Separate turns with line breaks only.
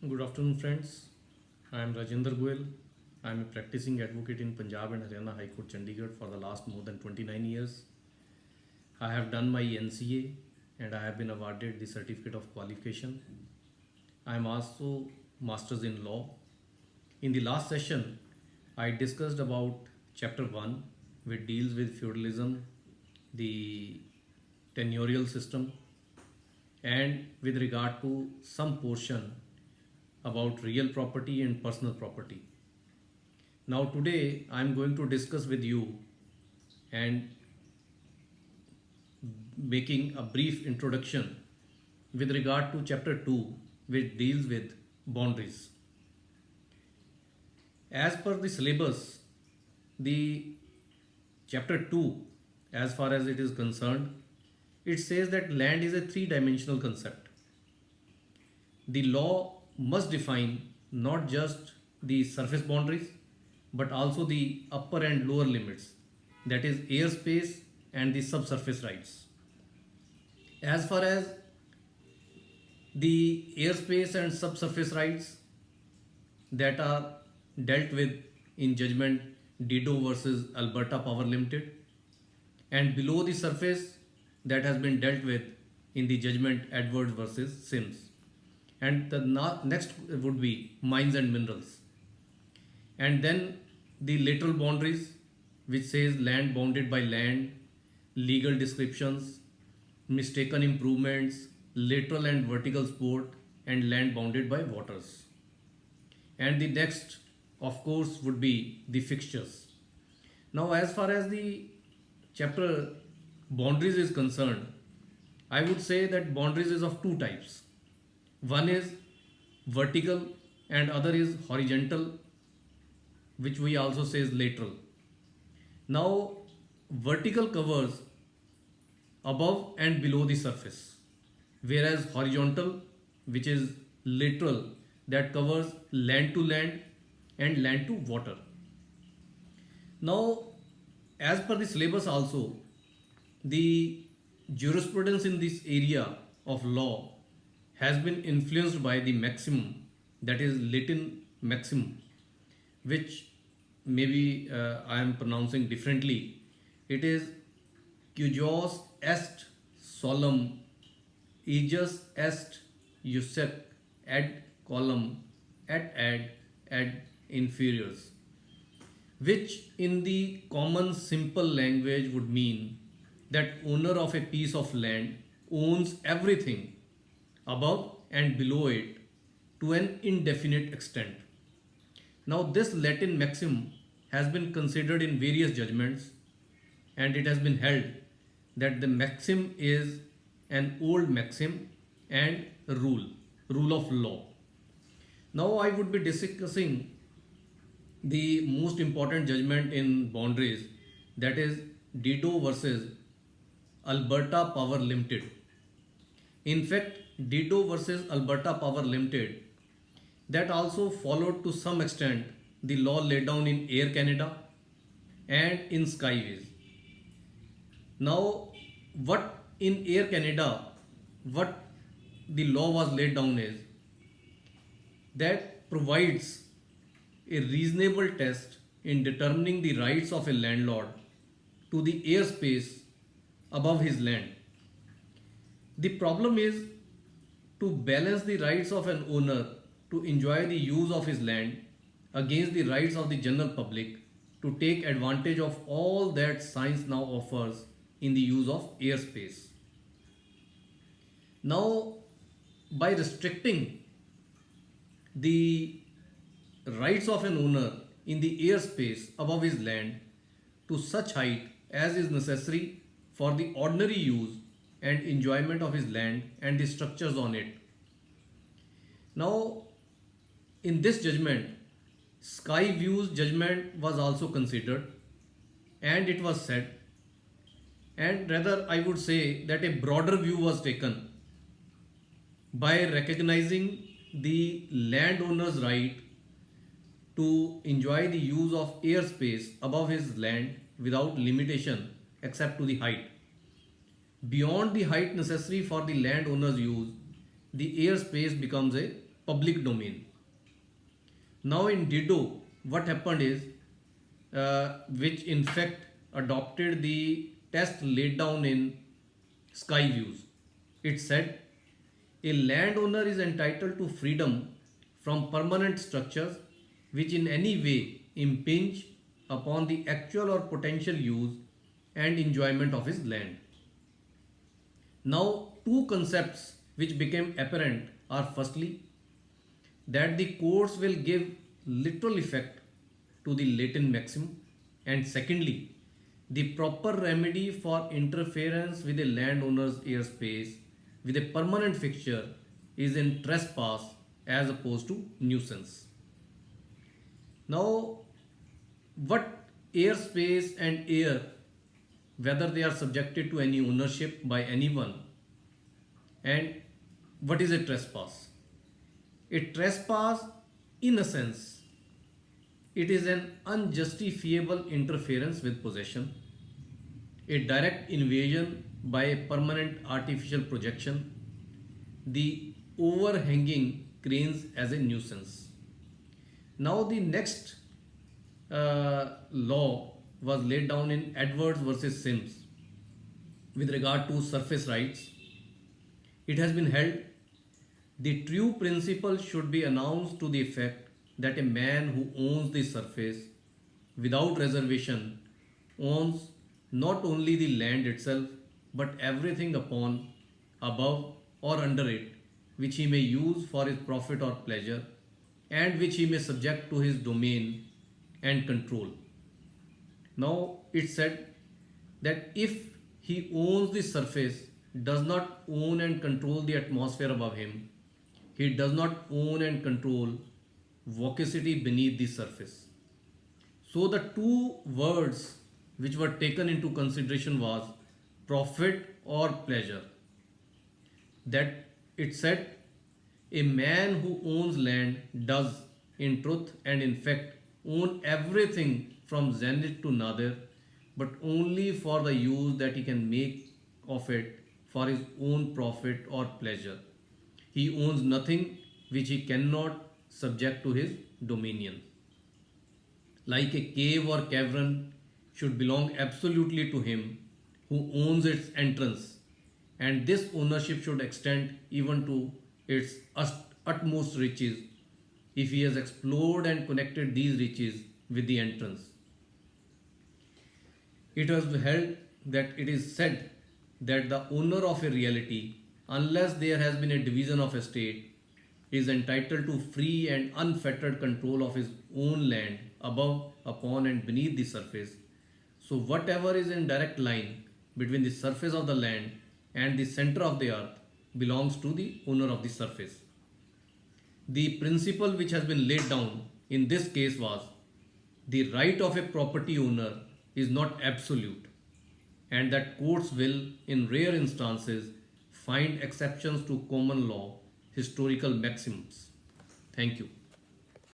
Good afternoon, friends. I am Rajinder Goyal. I am a practicing advocate in Punjab and Haryana High Court, Chandigarh for the last more than 29 years. I have done my NCA and I have been awarded the certificate of qualification. I am also Masters in Law. In the last session, I discussed about Chapter 1, which deals with feudalism, the tenurial system, and with regard to some portion about real property and personal property. Now, today I am going to discuss with you and making a brief introduction with regard to chapter 2, which deals with boundaries. As per the syllabus, the chapter 2, as far as it is concerned, it says that land is a three-dimensional concept. The law must define not just the surface boundaries but also the upper and lower limits, that is airspace and the subsurface rights. As far as the airspace and subsurface rights that are dealt with in judgment Dido versus Alberta Power Limited, and below the surface that has been dealt with in the judgment Edwards versus Sims. And the next would be mines and minerals. And then the lateral boundaries, which says land bounded by land, legal descriptions, mistaken improvements, lateral and vertical sport, and land bounded by waters. And the next, of course, would be the fixtures. Now, as far as the chapter boundaries is concerned, I would say that boundaries is of two types. One is vertical and other is horizontal, which we also say is lateral. Now, vertical covers above and below the surface, whereas horizontal, which is lateral, that covers land to land and land to water. Now, as per the syllabus also, the jurisprudence in this area of law has been influenced by the maximum, that is Latin maximum, which maybe I am pronouncing differently. It is cujos est solum ejus est usec ad colum et ad inferiors, which in the common simple language would mean that owner of a piece of land owns everything above and below it to an indefinite extent. Now, this Latin maxim has been considered in various judgments, and it has been held that the maxim is an old maxim and rule of law. Now, I would be discussing the most important judgment in boundaries, that is Dido versus Alberta Power Limited. In fact, Dido versus Alberta Power Limited, that also followed to some extent the law laid down in Air Canada and in Skyways. Now, what in Air Canada, what the law was laid down is that provides a reasonable test in determining the rights of a landlord to the airspace above his land. The problem is to balance the rights of an owner to enjoy the use of his land against the rights of the general public to take advantage of all that science now offers in the use of airspace. Now, by restricting the rights of an owner in the airspace above his land to such height as is necessary for the ordinary use and enjoyment of his land and the structures on it. Now, in this judgment, Sky View's judgment was also considered, and it was said, and rather I would say that a broader view was taken by recognizing the landowner's right to enjoy the use of airspace above his land without limitation except to the height. Beyond the height necessary for the landowner's use, the airspace becomes a public domain. Now in Dido, what happened is, which in fact adopted the test laid down in Sky Views. It said a landowner is entitled to freedom from permanent structures which in any way impinge upon the actual or potential use and enjoyment of his land. Now, two concepts which became apparent are firstly, that the courts will give literal effect to the latent maxim, and secondly, the proper remedy for interference with a landowner's airspace with a permanent fixture is in trespass as opposed to nuisance. Now, what airspace and air, whether they are subjected to any ownership by anyone, and what is a trespass? A trespass, in a sense, it is an unjustifiable interference with possession, a direct invasion by a permanent artificial projection, the overhanging cranes as a nuisance. Now, the next law was laid down in Edwards versus Sims with regard to surface rights. It has been held the true principle should be announced to the effect that a man who owns the surface without reservation owns not only the land itself but everything upon, above, or under it which he may use for his profit or pleasure and which he may subject to his domain and control. Now it said that if he owns the surface, does not own and control the atmosphere above him, he does not own and control viscosity beneath the surface. So the two words which were taken into consideration was profit or pleasure. That it said a man who owns land does in truth and in fact own everything from zenith to nadir, but only for the use that he can make of it for his own profit or pleasure. He owns nothing which he cannot subject to his dominion. Like a cave or cavern should belong absolutely to him who owns its entrance, and this ownership should extend even to its utmost riches if he has explored and connected these riches with the entrance. It was held that it is said that the owner of a reality, unless there has been a division of estate, is entitled to free and unfettered control of his own land above, upon, and beneath the surface. So, whatever is in direct line between the surface of the land and the center of the earth belongs to the owner of the surface. The principle which has been laid down in this case was the right of a property owner is not absolute, and that courts will, in rare instances, find exceptions to common law historical maxims. Thank you.